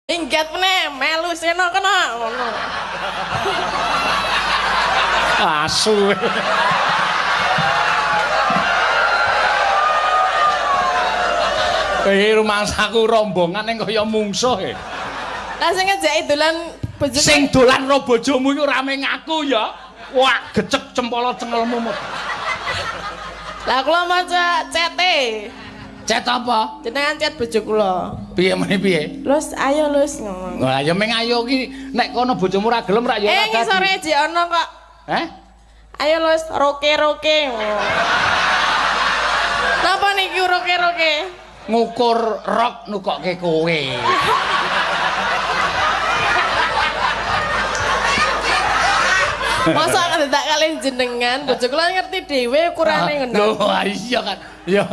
Inggat meneh melu seno kena ngono. Asu. Rumangsaku rombongan ning kaya mungsuh e. Lah sing ngejaki dolan bojomu. Sing dolan karo bojomu iku rame ngaku ya. Wah, gecek cempala cengelmu. Lah kula maca cete. Cet apa? Jenengan cet bojo kula. Piye meneh piye? Lus ayo lus ngono. Lah ya meng ayo ki nek kono bojomu ra gelem ra ya ora dadi. Ngisore jek ana kok. Heh? Ayo lus roke-roke. Napa niki roke-roke? Ngukur rok nukokke kowe. Masa tak kalih jenengan bojo kula ngerti dhewe ukurane ngono. Lho iya kan. Ya